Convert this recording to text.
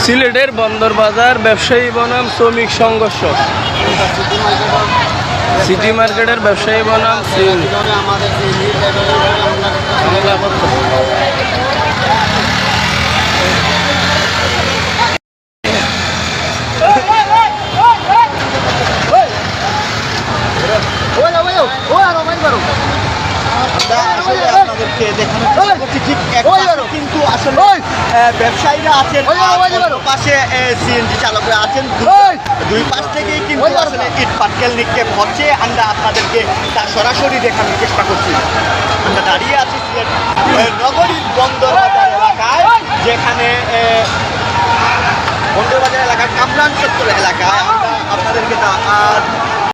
সিলেটের বন্দর বাজার ব্যবসায়ী বনাম শ্রমিক সংঘর্ষ। সিটি মার্কেটের ব্যবসায়ী বনাম কিন্তু আসলে ব্যবসায়ীরা আছেন, পাশে সিএনজি চালকরা আছেন, দুই পাশ থেকেই কিন্তু আসলে ইট পাটকেল নিক্ষেপ হচ্ছে। আমরা আপনাদেরকে তা সরাসরি দেখানোর চেষ্টা করছি। আমরা দাঁড়িয়ে আছি সিলেট নগরীর বন্দরবাজার এলাকায়, যেখানে বন্দরবাজার এলাকার কামরান চত্বর এলাকায়। আমরা আপনাদেরকে